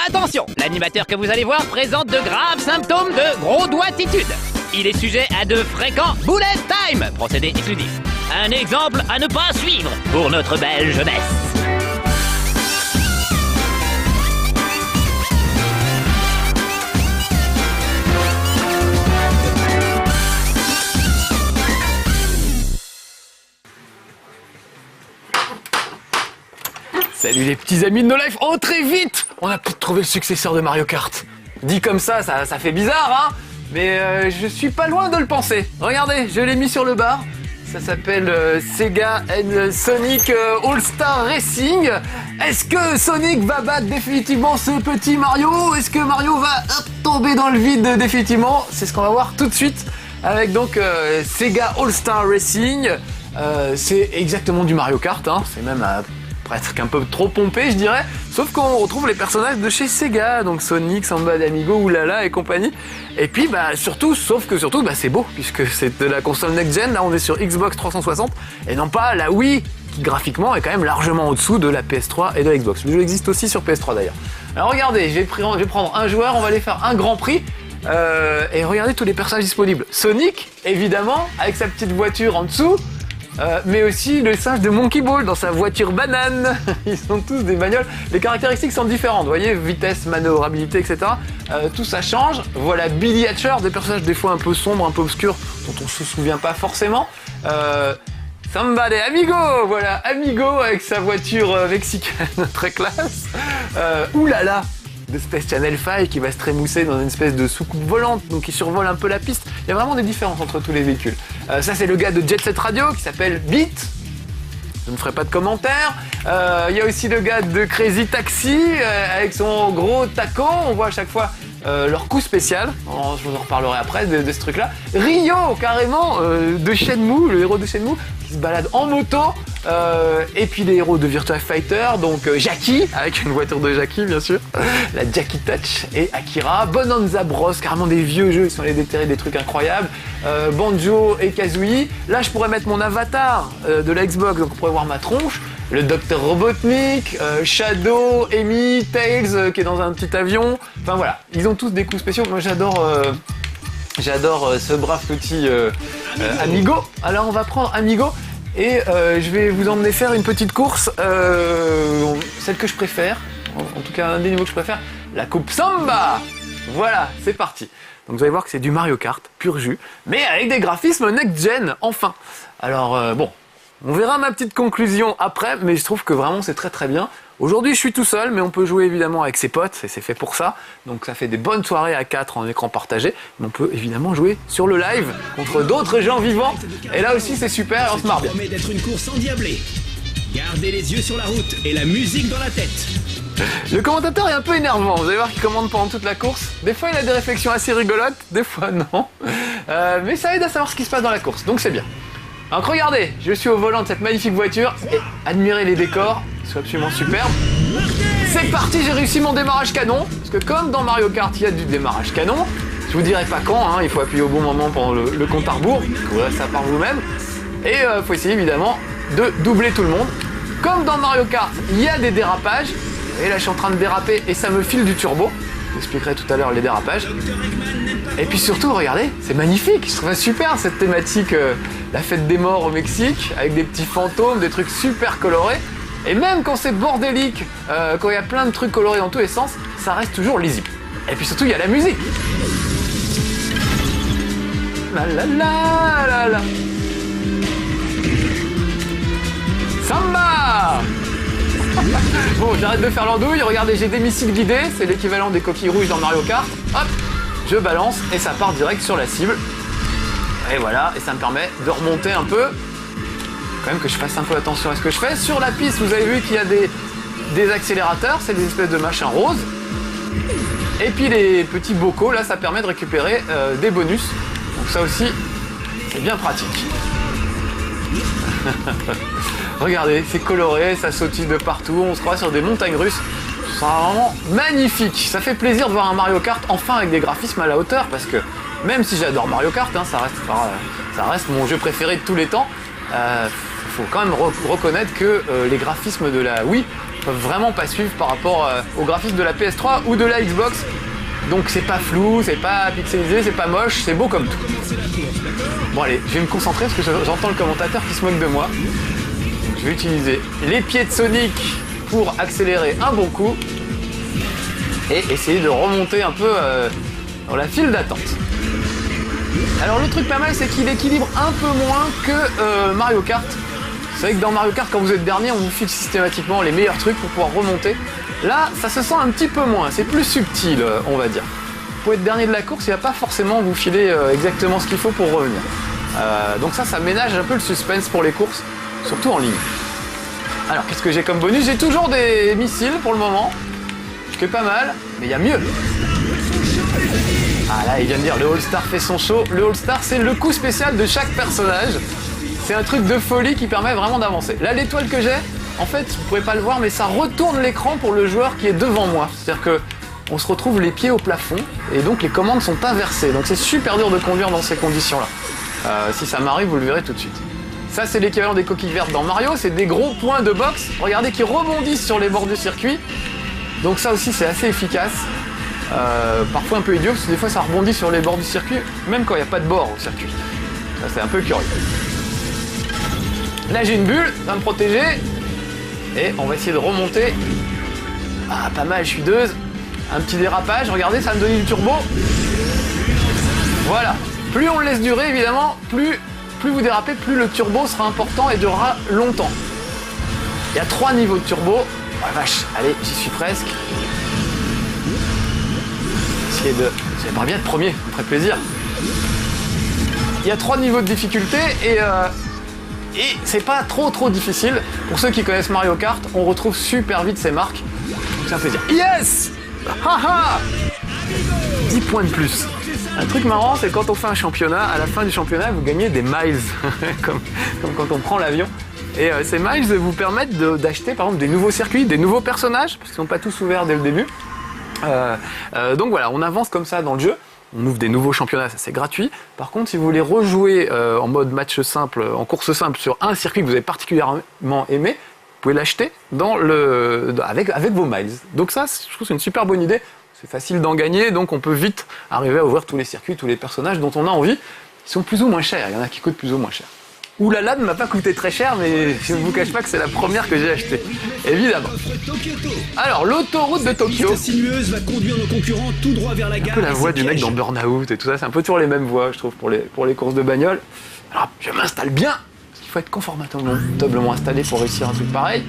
Attention, l'animateur que vous allez voir présente de graves symptômes de gros doigtitude. Il est sujet à de fréquents bullet time, procédé exclusif. Un exemple à ne pas suivre pour notre belle jeunesse. Salut les petits amis de No Life. Oh, très vite, on a pu trouver le successeur de Mario Kart. Dit comme ça fait bizarre, hein. Mais je suis pas loin de le penser. Regardez, je l'ai mis sur le bar. Ça s'appelle Sega and Sonic All-Star Racing. Est-ce que Sonic va battre définitivement ce petit Mario? Est-ce que Mario va tomber dans le vide définitivement? C'est ce qu'on va voir tout de suite avec donc Sega All-Star Racing. C'est exactement du Mario Kart, hein. C'est même presque un peu trop pompé, je dirais. Sauf qu'on retrouve les personnages de chez Sega, donc Sonic, Samba d'Amigo, Oulala et compagnie. Et puis surtout, c'est beau, puisque c'est de la console next-gen. Là, on est sur Xbox 360 et non pas la Wii, qui graphiquement est quand même largement au-dessous de la PS3 et de la Xbox. Le jeu existe aussi sur PS3 d'ailleurs. Alors regardez, je vais prendre un joueur, on va aller faire un Grand Prix. Et regardez tous les personnages disponibles. Sonic, évidemment, avec sa petite voiture en dessous. Mais aussi le singe de Monkey Ball dans sa voiture banane. Ils sont tous des bagnoles. Les caractéristiques sont différentes, vous voyez, vitesse, manœuvrabilité, etc. Tout ça change. Voilà Billy Hatcher, des personnages des fois un peu sombres, un peu obscurs, dont on se souvient pas forcément. Samba de Amigo, voilà, Amigo avec sa voiture mexicaine très classe. Oulala de Space Channel 5 qui va se trémousser dans une espèce de soucoupe volante, donc qui survole un peu la piste. Il y a vraiment des différences entre tous les véhicules. Ça c'est le gars de Jet Set Radio qui s'appelle Beat. Je ne ferai pas de commentaires. Il y a aussi le gars de Crazy Taxi avec son gros taco. On voit à chaque fois leur coup spécial. Je vous en reparlerai après de ce truc-là. Ryo, carrément, de Shenmue, le héros de Shenmue, qui se balade en moto. Et puis les héros de Virtua Fighter, donc Jackie, avec une voiture de Jackie bien sûr, la Jackie Touch et Akira, Bonanza Bros, carrément des vieux jeux, ils sont allés déterrer des trucs incroyables, Banjo et Kazooie. Là je pourrais mettre mon avatar de la Xbox, donc on pourrait voir ma tronche, le Dr Robotnik, Shadow, Amy, Tails qui est dans un petit avion, enfin voilà, ils ont tous des coups spéciaux. Moi j'adore ce brave petit Amigo. Alors on va prendre Amigo. Et je vais vous emmener faire une petite course, celle que je préfère, en tout cas un des niveaux que je préfère, la coupe Samba. Voilà, c'est parti. Donc vous allez voir que c'est du Mario Kart, pur jus, mais avec des graphismes next-gen, enfin. Alors bon, on verra ma petite conclusion après, mais je trouve que vraiment c'est très très bien. Aujourd'hui je suis tout seul, mais on peut jouer évidemment avec ses potes, et c'est fait pour ça. Donc ça fait des bonnes soirées à 4 en écran partagé. Mais on peut évidemment jouer sur le live contre d'autres gens vivants. Et là aussi c'est super, et on se marre bien. Ça promet d'être une course endiablée. Gardez les yeux sur la route et la musique dans la tête. Le commentateur est un peu énervant, vous allez voir qu'il commande pendant toute la course. Des fois il a des réflexions assez rigolotes, des fois non. Mais ça aide à savoir ce qui se passe dans la course, donc c'est bien. Donc regardez, je suis au volant de cette magnifique voiture et admirez les décors, ils sont absolument superbes. C'est parti, j'ai réussi mon démarrage canon, parce que comme dans Mario Kart il y a du démarrage canon, je vous dirai pas quand, hein, il faut appuyer au bon moment pendant le compte à rebours, vous verrez ça par vous-même. Et il faut essayer évidemment de doubler tout le monde. Comme dans Mario Kart, il y a des dérapages, et là je suis en train de déraper et ça me file du turbo. Je vous expliquerai tout à l'heure les dérapages. Et puis surtout, regardez, c'est magnifique, je trouve ça super cette thématique, la fête des morts au Mexique, avec des petits fantômes, des trucs super colorés. Et même quand c'est bordélique, quand il y a plein de trucs colorés dans tous les sens, ça reste toujours lisible. Et puis surtout, il y a la musique. La la la la la. Samba. Bon, j'arrête de faire l'andouille, regardez, j'ai des missiles guidés, c'est l'équivalent des coquilles rouges dans Mario Kart. Hop, je balance et ça part direct sur la cible. Et voilà, et ça me permet de remonter un peu. Quand même que je fasse un peu attention à ce que je fais. Sur la piste, vous avez vu qu'il y a des accélérateurs, c'est des espèces de machins roses. Et puis les petits bocaux, là, ça permet de récupérer des bonus. Donc ça aussi, c'est bien pratique. Regardez, c'est coloré, ça sautille de partout, on se croit sur des montagnes russes. C'est vraiment magnifique. Ça fait plaisir de voir un Mario Kart enfin avec des graphismes à la hauteur, parce que même si j'adore Mario Kart, hein, ça reste mon jeu préféré de tous les temps, faut quand même reconnaître que les graphismes de la Wii peuvent vraiment pas suivre par rapport au graphisme de la PS3 ou de la Xbox. Donc c'est pas flou, c'est pas pixelisé, c'est pas moche, c'est beau comme tout. Bon allez, je vais me concentrer parce que j'entends le commentateur qui se moque de moi. Je vais utiliser les pieds de Sonic pour accélérer un bon coup et essayer de remonter un peu dans la file d'attente. Alors le truc pas mal, c'est qu'il équilibre un peu moins que Mario Kart. Vous savez que dans Mario Kart, quand vous êtes dernier, on vous file systématiquement les meilleurs trucs pour pouvoir remonter. Là, ça se sent un petit peu moins, c'est plus subtil, on va dire. Pour être dernier de la course, il ne va pas forcément vous filer exactement ce qu'il faut pour revenir. Donc ça ménage un peu le suspense pour les courses, surtout en ligne. Alors, qu'est-ce que j'ai comme bonus? J'ai toujours des missiles pour le moment, ce qui est pas mal, mais il y a mieux. Ah là, il vient de dire, le All-Star fait son show. Le All-Star, c'est le coup spécial de chaque personnage. C'est un truc de folie qui permet vraiment d'avancer. Là, l'étoile que j'ai, en fait, vous ne pouvez pas le voir, mais ça retourne l'écran pour le joueur qui est devant moi. C'est-à-dire que on se retrouve les pieds au plafond, et donc les commandes sont inversées. Donc c'est super dur de conduire dans ces conditions-là. Si ça m'arrive, vous le verrez tout de suite. Ça, c'est l'équivalent des coquilles vertes dans Mario, c'est des gros points de boxe. Regardez, qui rebondissent sur les bords du circuit. Donc ça aussi, c'est assez efficace. Parfois un peu idiot, parce que des fois ça rebondit sur les bords du circuit, même quand il n'y a pas de bord au circuit. Ça, c'est un peu curieux. Là, j'ai une bulle, ça va me protéger. Et on va essayer de remonter. Ah, pas mal, chuteuse. Un petit dérapage, regardez, ça va me donne du turbo. Voilà. Plus on le laisse durer, évidemment, plus vous dérapez, plus le turbo sera important et durera longtemps. Il y a 3 niveaux de turbo. Oh la vache, allez, j'y suis presque. J'aimerais bien être premier, ça me ferait plaisir. Il y a 3 niveaux de difficulté et c'est pas trop difficile. Pour ceux qui connaissent Mario Kart, on retrouve super vite ces marques. Donc c'est un plaisir. Yes! Haha! 10 points de plus. Un truc marrant, c'est quand on fait un championnat, à la fin du championnat, vous gagnez des miles, comme quand on prend l'avion. Et ces miles vous permettent d'acheter par exemple des nouveaux circuits, des nouveaux personnages, parce qu'ils ne sont pas tous ouverts dès le début. Donc voilà, on avance comme ça dans le jeu. On ouvre des nouveaux championnats, ça c'est gratuit. Par contre, si vous voulez rejouer en mode match simple, en course simple, sur un circuit que vous avez particulièrement aimé, vous pouvez l'acheter avec vos miles. Donc ça, je trouve que c'est une super bonne idée. C'est facile d'en gagner, donc on peut vite arriver à ouvrir tous les circuits, tous les personnages dont on a envie. Ils sont plus ou moins chers, il y en a qui coûtent plus ou moins cher. Oulala ne m'a pas coûté très cher, mais je ne vous cache pas que c'est la première que j'ai achetée, évidemment. Alors, l'autoroute de Tokyo. La sinueuse va conduire nos concurrents tout droit vers la gare. Un peu la voix du mec dans Burnout et tout ça, c'est un peu toujours les mêmes voix, je trouve, pour les courses de bagnole. Alors, je m'installe bien, parce qu'il faut être confortablement installé pour réussir un truc pareil.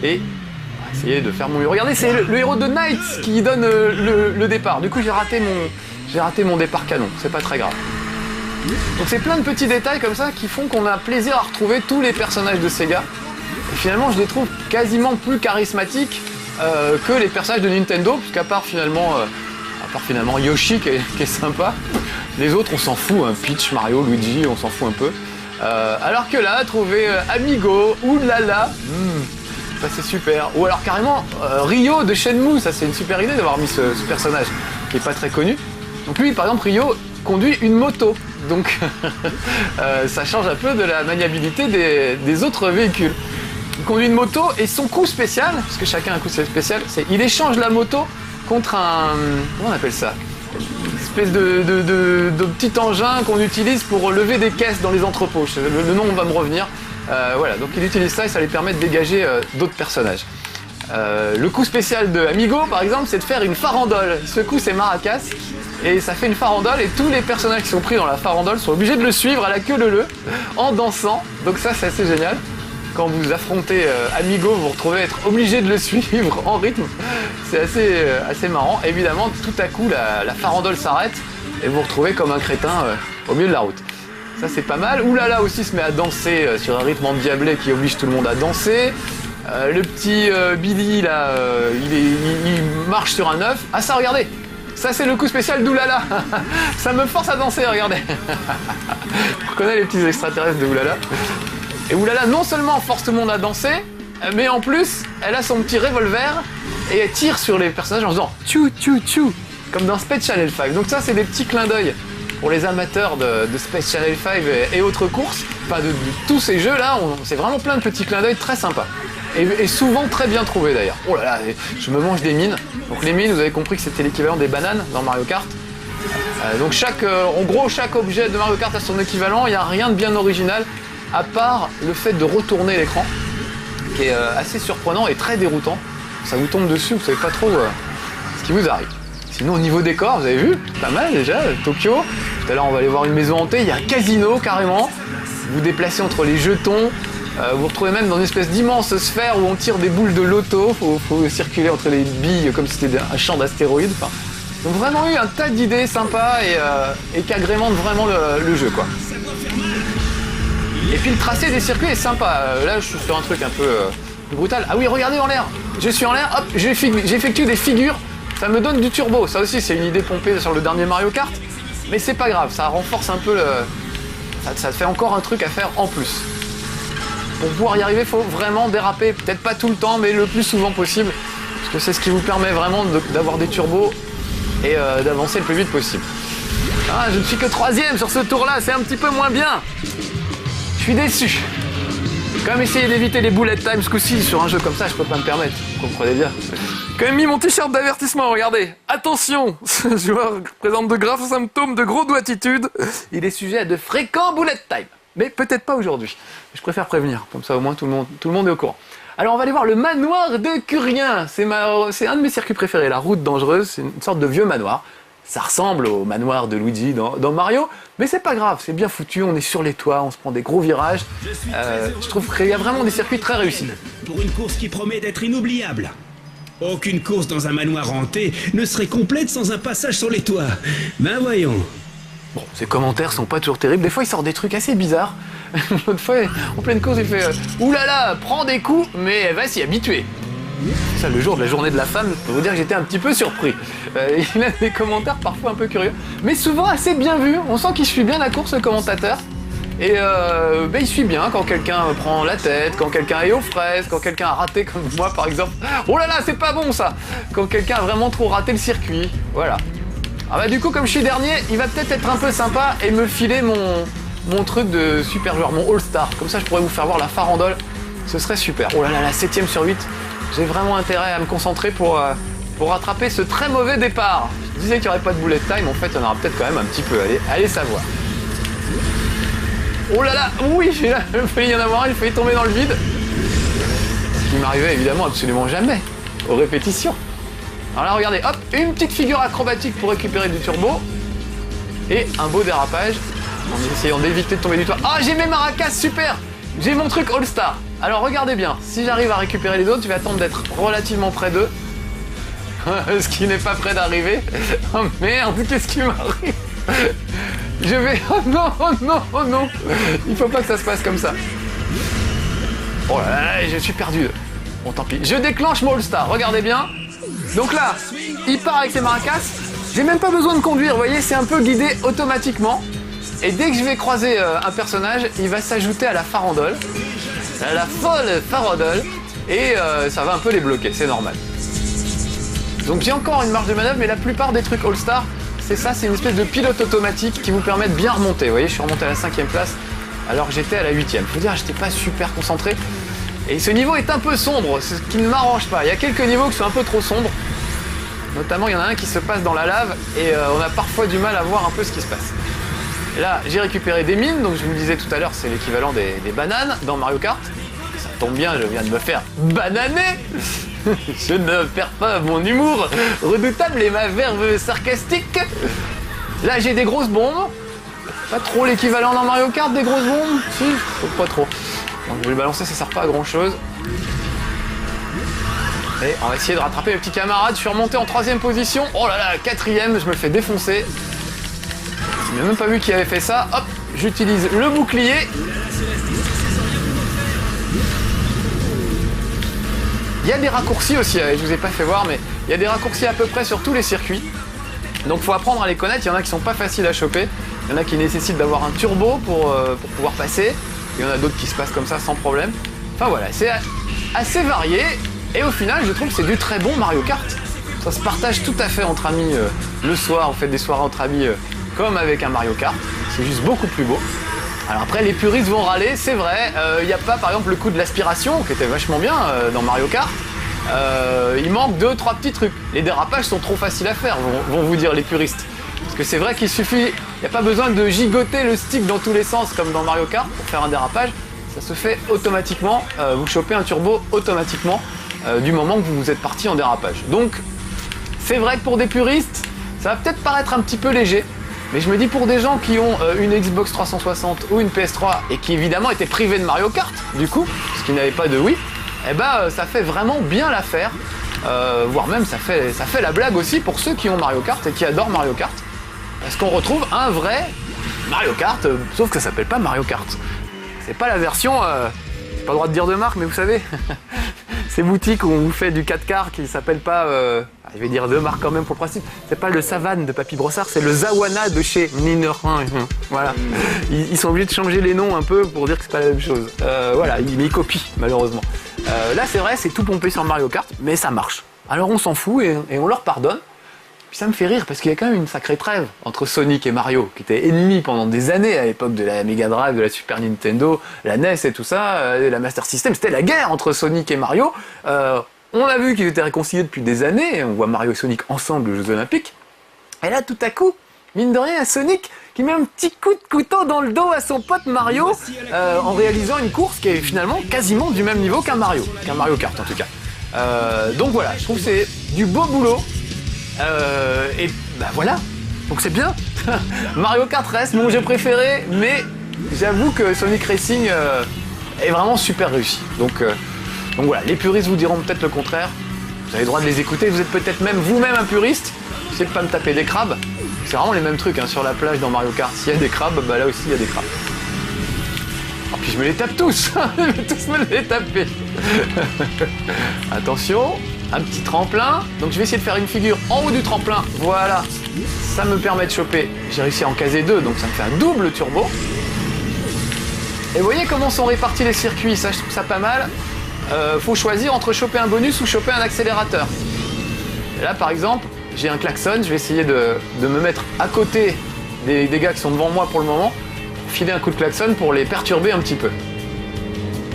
Et on va essayer de faire mon... Regardez, c'est le héros de Knight qui donne le départ. Du coup, j'ai raté mon départ canon, c'est pas très grave. Donc c'est plein de petits détails comme ça qui font qu'on a plaisir à retrouver tous les personnages de Sega. Et finalement, je les trouve quasiment plus charismatiques que les personnages de Nintendo, puisqu'à part finalement Yoshi qui est sympa, les autres on s'en fout, hein. Peach, Mario, Luigi, on s'en fout un peu. Alors que là, trouver Amigo, oulala, ça c'est super. Ou alors carrément Ryo de Shenmue, ça c'est une super idée d'avoir mis ce personnage qui est pas très connu. Donc lui, par exemple, Ryo conduit une moto. Donc ça change un peu de la maniabilité des autres véhicules. Il conduit une moto et son coup spécial, parce que chacun a un coup spécial, c'est il échange la moto contre un... Comment on appelle ça? Une espèce de petit engin qu'on utilise pour lever des caisses dans les entrepôts. Le nom va me revenir. Voilà, donc il utilise ça et ça lui permet de dégager d'autres personnages. Le coup spécial de Amigo, par exemple, c'est de faire une farandole. Ce coup, c'est Maracas. Et ça fait une farandole et tous les personnages qui sont pris dans la farandole sont obligés de le suivre à la queue leu-leu en dansant. Donc ça, c'est assez génial. Quand vous affrontez Amigo, vous vous retrouvez être obligé de le suivre en rythme. C'est assez marrant. Évidemment, tout à coup, la farandole s'arrête et vous vous retrouvez comme un crétin au milieu de la route. Ça, c'est pas mal. Oulala aussi se met à danser sur un rythme endiablé qui oblige tout le monde à danser. Le petit Billy, là, il marche sur un œuf. Ah ça, regardez! Ça, c'est le coup spécial d'Oulala. Ça me force à danser, regardez. On reconnaît les petits extraterrestres de Oulala. Et Oulala, non seulement force tout le monde à danser, mais en plus, elle a son petit revolver et elle tire sur les personnages en faisant tchou tchou tchou, comme dans Space Channel 5. Donc ça, c'est des petits clins d'œil pour les amateurs de Space Channel 5 et autres courses. Enfin, de tous ces jeux-là, c'est vraiment plein de petits clins d'œil très sympas. Et souvent très bien trouvé d'ailleurs. Oh là là, je me mange des mines. Donc les mines, vous avez compris que c'était l'équivalent des bananes dans Mario Kart. Donc en gros, chaque objet de Mario Kart a son équivalent. Il n'y a rien de bien original, à part le fait de retourner l'écran, qui est assez surprenant et très déroutant. Ça vous tombe dessus, vous savez pas trop ce qui vous arrive. Sinon au niveau décor, vous avez vu, pas mal déjà, Tokyo. Tout à l'heure on va aller voir une maison hantée, il y a un casino carrément. Vous déplacez entre les jetons, vous vous retrouvez même dans une espèce d'immense sphère où on tire des boules de loto. Faut circuler entre les billes comme si c'était un champ d'astéroïdes. Enfin, donc vraiment eu un tas d'idées sympas et qui agrémentent vraiment le jeu quoi. Et puis le tracé des circuits est sympa. Là je suis sur un truc un peu brutal. Ah oui, regardez en l'air. Je suis en l'air, hop, j'effectue des figures. Ça me donne du turbo. Ça aussi c'est une idée pompée sur le dernier Mario Kart. Mais c'est pas grave, ça renforce un peu ça fait encore un truc à faire en plus. Pour pouvoir y arriver, il faut vraiment déraper. Peut-être pas tout le temps, mais le plus souvent possible. Parce que c'est ce qui vous permet vraiment d'avoir des turbos et d'avancer le plus vite possible. Ah, je ne suis que 3ème sur ce tour-là, c'est un petit peu moins bien. Je suis déçu. Quand même essayer d'éviter les bullet time ce coup-ci sur un jeu comme ça, je peux pas me permettre. Vous comprenez bien. Quand même mis mon t-shirt d'avertissement, regardez. Attention, ce joueur présente de graves symptômes de gros doigtitude. Il est sujet à de fréquents bullet time. Mais peut-être pas aujourd'hui. Je préfère prévenir, comme ça au moins tout le monde est au courant. Alors on va aller voir le manoir de Curien. C'est un de mes circuits préférés, la route dangereuse. C'est une sorte de vieux manoir. Ça ressemble au manoir de Luigi dans Mario, mais c'est pas grave, c'est bien foutu, on est sur les toits, on se prend des gros virages. Je trouve qu'il y a vraiment des circuits très réussis. Pour une course qui promet d'être inoubliable. Aucune course dans un manoir hanté ne serait complète sans un passage sur les toits. Ben voyons. Bon, ces commentaires sont pas toujours terribles, des fois il sort des trucs assez bizarres. L'autre fois, en pleine course, il fait oulala, prends des coups, mais elle va s'y habituer. Ça, le jour de la journée de la femme, je peux vous dire que j'étais un petit peu surpris. Il a des commentaires parfois un peu curieux, mais souvent assez bien vus. On sent qu'il suit bien la course, le commentateur. Et il suit bien quand quelqu'un prend la tête, quand quelqu'un est aux fraises, quand quelqu'un a raté comme moi par exemple. Oh là là, c'est pas bon ça. Quand quelqu'un a vraiment trop raté le circuit. Voilà. Ah bah du coup, comme je suis dernier, il va peut-être être un peu sympa et me filer mon truc de super joueur, mon All-Star. Comme ça, je pourrais vous faire voir la farandole. Ce serait super. Oh là là, la 7ème sur 8. J'ai vraiment intérêt à me concentrer pour rattraper ce très mauvais départ. Je disais qu'il n'y aurait pas de bullet time, en fait il y en aura peut-être quand même un petit peu, allez savoir. Oh là là, oui, il fallait y en avoir un, il fallait tomber dans le vide. Ce qui m'arrivait évidemment absolument jamais, aux répétitions. Alors là regardez, hop, une petite figure acrobatique pour récupérer du turbo. Et un beau dérapage, en essayant d'éviter de tomber du toit. Ah, j'ai mes maracas, super. J'ai mon truc All-Star. Alors regardez bien, si j'arrive à récupérer les autres, je vais attendre d'être relativement près d'eux. Ce qui n'est pas près d'arriver. Oh merde, qu'est-ce qui m'arrive? Je vais... Oh non, oh non, oh non. Il faut pas que ça se passe comme ça. Oh là là, je suis perdu. Bon, tant pis. Je déclenche mon All-Star, regardez bien. Donc là, il part avec ses maracas. J'ai même pas besoin de conduire, vous voyez, c'est un peu guidé automatiquement. Et dès que je vais croiser un personnage, il va s'ajouter à la farandole. À la folle farandole. Et ça va un peu les bloquer, c'est normal. Donc j'ai encore une marge de manœuvre, mais la plupart des trucs All-Star, c'est ça, c'est une espèce de pilote automatique qui vous permet de bien remonter. Vous voyez, je suis remonté à la 5ème place, alors que j'étais à la 8ème. Faut dire, j'étais pas super concentré. Et ce niveau est un peu sombre, ce qui ne m'arrange pas. Il y a quelques niveaux qui sont un peu trop sombres. Notamment, il y en a un qui se passe dans la lave, et on a parfois du mal à voir un peu ce qui se passe. Et là, j'ai récupéré des mines, donc je vous le disais tout à l'heure, c'est l'équivalent des bananes dans Mario Kart. Ça tombe bien, je viens de me faire bananer. Je ne perds pas mon humour redoutable et ma verve sarcastique. Là, j'ai des grosses bombes. Pas trop l'équivalent dans Mario Kart des grosses bombes. Si, pas trop. Donc, je vais le balancer, ça sert pas à grand chose. Et on va essayer de rattraper mes petits camarades. Je suis remonté en 3ème position. Oh là là, 4ème, je me fais défoncer. Je n'ai même pas vu qui avait fait ça. Hop, j'utilise le bouclier. Il y a des raccourcis aussi, je vous ai pas fait voir, mais il y a des raccourcis à peu près sur tous les circuits. Donc il faut apprendre à les connaître, il y en a qui sont pas faciles à choper, il y en a qui nécessitent d'avoir un turbo pour pouvoir passer, il y en a d'autres qui se passent comme ça sans problème. Enfin voilà, c'est assez varié, et au final je trouve que c'est du très bon Mario Kart. Ça se partage tout à fait entre amis le soir, on fait des soirées entre amis comme avec un Mario Kart, c'est juste beaucoup plus beau. Alors après, les puristes vont râler, c'est vrai. Il n'y a pas, par exemple, le coup de l'aspiration, qui était vachement bien dans Mario Kart. Il manque 2-3 petits trucs. Les dérapages sont trop faciles à faire, vont vous dire les puristes. Parce que c'est vrai qu'il suffit, il n'y a pas besoin de gigoter le stick dans tous les sens comme dans Mario Kart pour faire un dérapage. Ça se fait automatiquement, vous chopez un turbo automatiquement du moment que vous êtes parti en dérapage. Donc, c'est vrai que pour des puristes, ça va peut-être paraître un petit peu léger. Mais je me dis pour des gens qui ont une Xbox 360 ou une PS3 et qui évidemment étaient privés de Mario Kart, du coup, parce qu'ils n'avaient pas de Wii, eh ben ça fait vraiment bien l'affaire. Voire même ça fait la blague aussi pour ceux qui ont Mario Kart et qui adorent Mario Kart. Parce qu'on retrouve un vrai Mario Kart, sauf que ça s'appelle pas Mario Kart. C'est pas la version, j'ai pas le droit de dire de marque, mais vous savez, ces boutiques où on vous fait du 4x qui s'appelle pas, je vais dire de marque quand même pour le principe, c'est pas le Savane de Papy Brossard, c'est le Zawana de chez Niner. Voilà, ils sont obligés de changer les noms un peu pour dire que c'est pas la même chose. Voilà, mais ils copient malheureusement. Là c'est vrai, c'est tout pompé sur Mario Kart, mais ça marche. Alors on s'en fout et on leur pardonne. Puis ça me fait rire parce qu'il y a quand même une sacrée trêve entre Sonic et Mario, qui étaient ennemis pendant des années à l'époque de la Mega Drive, de la Super Nintendo, la NES et tout ça, la Master System. C'était la guerre entre Sonic et Mario. On a vu qu'ils étaient réconciliés depuis des années. On voit Mario et Sonic ensemble aux Jeux Olympiques. Et là, tout à coup, mine de rien, Sonic qui met un petit coup de couteau dans le dos à son pote Mario en réalisant une course qui est finalement quasiment du même niveau qu'un Mario Kart en tout cas. Donc voilà, je trouve que c'est du beau boulot. Et bah voilà, donc c'est bien. Mario Kart reste mon jeu préféré, mais j'avoue que Sonic Racing est vraiment super réussi. Donc voilà, les puristes vous diront peut-être le contraire. Vous avez le droit de les écouter, vous êtes peut-être même vous-même un puriste. Essayez de pas me taper des crabes. C'est vraiment les mêmes trucs hein, sur la plage dans Mario Kart. S'il y a des crabes, bah là aussi il y a des crabes. Oh, puis je me les tape tous. Je vais tous me les taper. Attention. Un petit tremplin, donc je vais essayer de faire une figure en haut du tremplin, voilà, ça me permet de choper, j'ai réussi à en caser 2, donc ça me fait un double turbo. Et vous voyez comment sont répartis les circuits, ça je trouve ça pas mal. Faut choisir entre choper un bonus ou choper un accélérateur. Et là par exemple, j'ai un klaxon, je vais essayer de me mettre à côté des gars qui sont devant moi pour le moment, filer un coup de klaxon pour les perturber un petit peu.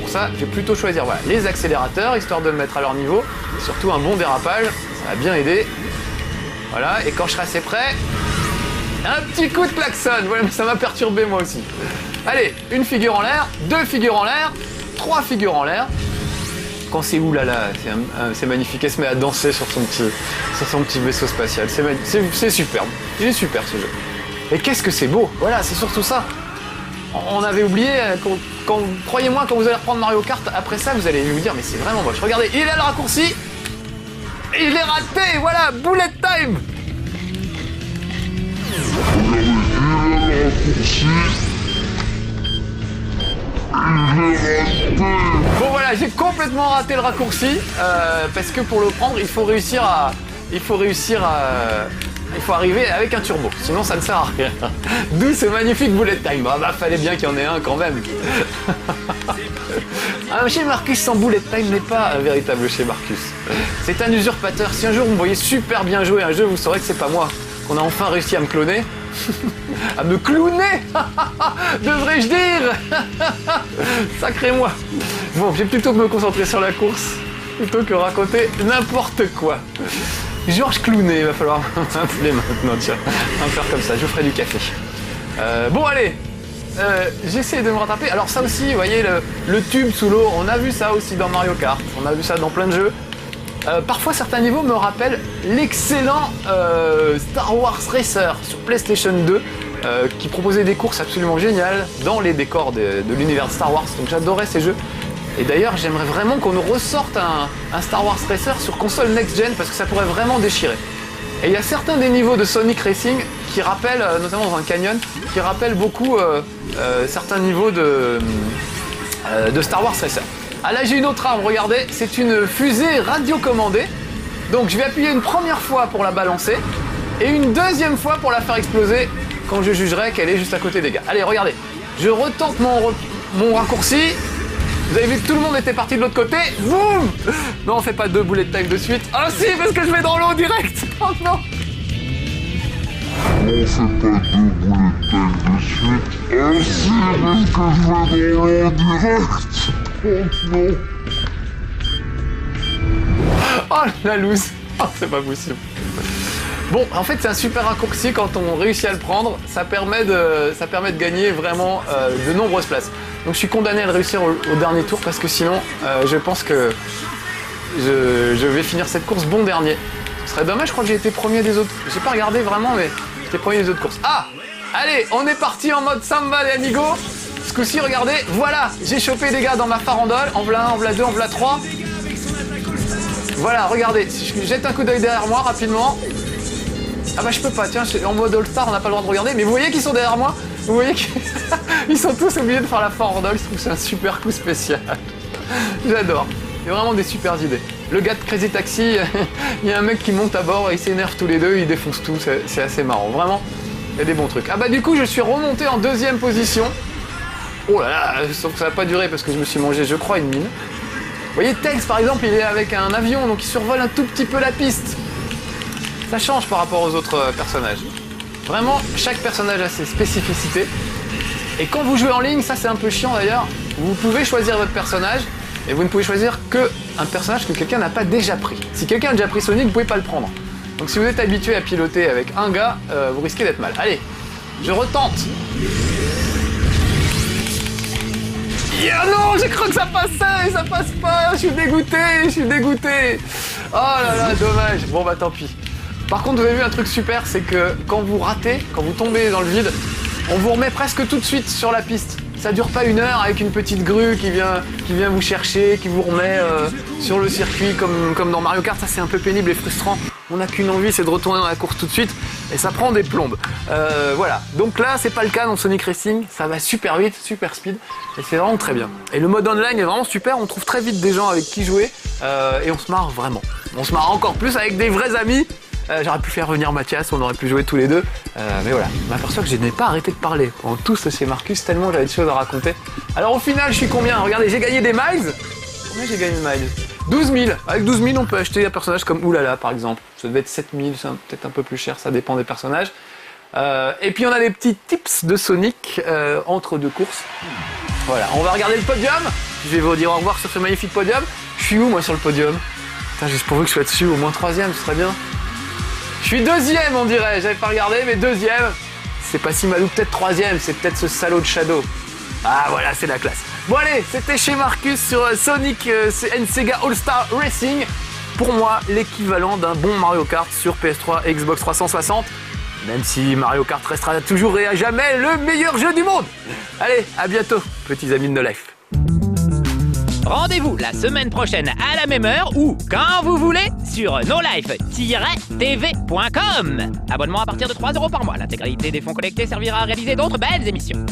Ça, je vais plutôt choisir voilà, les accélérateurs, histoire de me mettre à leur niveau, et surtout un bon dérapage, ça va bien aider. Voilà, et quand je serai assez prêt, un petit coup de klaxon, voilà, ça m'a perturbé moi aussi. Allez, une figure en l'air, 2 figures en l'air, 3 figures en l'air. Quand c'est oulala, c'est magnifique, elle se met à danser sur son petit vaisseau spatial, c'est superbe, il est super ce jeu. Et qu'est-ce que c'est beau, voilà, c'est surtout ça. On avait oublié, croyez-moi, quand vous allez reprendre Mario Kart, après ça, vous allez vous dire, mais c'est vraiment moche. Regardez, il a le raccourci, il est raté, voilà, bullet time. Bon voilà, j'ai complètement raté le raccourci, parce que pour le prendre, il faut arriver avec un turbo, sinon ça ne sert à rien. D'où ce magnifique bullet time. Bah fallait bien qu'il y en ait un quand même. Un chez Marcus sans bullet time n'est pas un véritable chez Marcus. C'est un usurpateur. Si un jour vous me voyez super bien jouer à un jeu, vous saurez que c'est pas moi. Qu'on a enfin réussi à me cloner. À me clowner, devrais-je dire. Sacré moi. Bon, j'ai plutôt que me concentrer sur la course plutôt que raconter n'importe quoi. Georges Clounet, il va falloir m'appeler maintenant, tiens, on va faire comme ça, je vous ferai du café. Bon allez, j'essaie de me rattraper. Alors ça aussi, vous voyez, le tube sous l'eau, on a vu ça aussi dans Mario Kart, on a vu ça dans plein de jeux. Parfois certains niveaux me rappellent l'excellent Star Wars Racer sur PlayStation 2, qui proposait des courses absolument géniales dans les décors de l'univers de Star Wars, donc j'adorais ces jeux. Et d'ailleurs, j'aimerais vraiment qu'on nous ressorte un Star Wars Racer sur console next-gen parce que ça pourrait vraiment déchirer. Et il y a certains des niveaux de Sonic Racing qui rappellent, notamment dans un canyon, qui rappellent beaucoup certains niveaux de Star Wars Racer. Ah là, j'ai une autre arme, regardez, c'est une fusée radiocommandée. Donc je vais appuyer une première fois pour la balancer et une deuxième fois pour la faire exploser quand je jugerai qu'elle est juste à côté des gars. Allez, regardez, je retente mon raccourci. Vous avez vu que tout le monde était parti de l'autre côté. Boum! Non, on fait pas 2 bullet time de suite. Ah si, parce que je vais dans l'eau direct. Oh non! On fait pas deux bullet time de suite. Ah si, parce que je vais dans l'eau direct. Oh non. Oh la loose. Oh, c'est pas possible. Bon, en fait, c'est un super raccourci quand on réussit à le prendre. Ça permet de gagner vraiment de nombreuses places. Donc je suis condamné à le réussir au dernier tour parce que sinon, je pense que je vais finir cette course bon dernier. Ce serait dommage, je crois que j'ai été premier des autres. J'ai pas regardé vraiment, mais j'étais premier des autres courses. Ah! Allez, on est parti en mode Samba et Amigo. Ce coup-ci, regardez, voilà, j'ai chopé des gars dans ma farandole. En voilà un, en voilà deux, en voilà trois. Voilà, regardez, si je jette un coup d'œil derrière moi rapidement. Ah bah je peux pas, tiens, en mode All-Star, on n'a pas le droit de regarder, mais vous voyez qu'ils sont derrière moi? Vous voyez qu'ils sont tous obligés de faire la farandole, je trouve que c'est un super coup spécial. J'adore, il y a vraiment des super idées. Le gars de Crazy Taxi, il y a un mec qui monte à bord et ils s'énervent tous les deux, ils défoncent tout, c'est assez marrant, vraiment, il y a des bons trucs. Ah bah du coup, je suis remonté en deuxième position. Oh là là, sauf que ça va pas durer parce que je me suis mangé, je crois, une mine. Vous voyez, Tex par exemple, il est avec un avion, donc il survole un tout petit peu la piste. Ça change par rapport aux autres personnages. Vraiment, chaque personnage a ses spécificités. Et quand vous jouez en ligne, ça c'est un peu chiant d'ailleurs, vous pouvez choisir votre personnage, et vous ne pouvez choisir qu'un personnage que quelqu'un n'a pas déjà pris. Si quelqu'un a déjà pris Sonic, vous ne pouvez pas le prendre. Donc si vous êtes habitué à piloter avec un gars, vous risquez d'être mal. Allez, je retente. Yeah, non, j'ai cru que ça passait, ça passe pas, je suis dégoûté. Oh là là, dommage. Bon bah tant pis. Par contre, vous avez vu un truc super, c'est que quand vous ratez, quand vous tombez dans le vide, on vous remet presque tout de suite sur la piste. Ça dure pas 1 heure avec une petite grue qui vient vous chercher, qui vous remet sur le circuit comme dans Mario Kart. Ça c'est un peu pénible et frustrant. On n'a qu'une envie, c'est de retourner dans la course tout de suite et ça prend des plombes. Voilà, donc là c'est pas le cas dans Sonic Racing, ça va super vite, super speed et c'est vraiment très bien. Et le mode online est vraiment super, on trouve très vite des gens avec qui jouer et on se marre vraiment. On se marre encore plus avec des vrais amis. J'aurais pu faire venir Mathias, on aurait pu jouer tous les deux. Mais voilà, je m'aperçois que je n'ai pas arrêté de parler pendant tout ce chez Marcus, tellement j'avais des choses à raconter. Alors au final, je suis combien? Regardez, j'ai gagné des miles. Combien j'ai gagné de miles? 12 000. Avec 12 000, on peut acheter un personnage comme Oulala, par exemple. Ça devait être 7 000, c'est peut-être un peu plus cher, ça dépend des personnages. Et puis on a des petits tips de Sonic entre deux courses. Voilà, on va regarder le podium. Je vais vous dire au revoir sur ce magnifique podium. Je suis où moi sur le podium? Putain, juste pour vous que je sois dessus, au moins 3ème, ce serait bien. Je suis 2ème on dirait, j'avais pas regardé, mais 2ème. C'est pas si mal, ou peut-être 3ème, c'est peut-être ce salaud de Shadow. Ah voilà, c'est la classe. Bon allez, c'était chez Marcus sur Sonic and Sega All-Star Racing. Pour moi, l'équivalent d'un bon Mario Kart sur PS3 et Xbox 360. Même si Mario Kart restera toujours et à jamais le meilleur jeu du monde. Allez, à bientôt, petits amis de No Life. Rendez-vous la semaine prochaine à la même heure ou quand vous voulez sur nolife-tv.com. Abonnement à partir de 3 € par mois. L'intégralité des fonds collectés servira à réaliser d'autres belles émissions.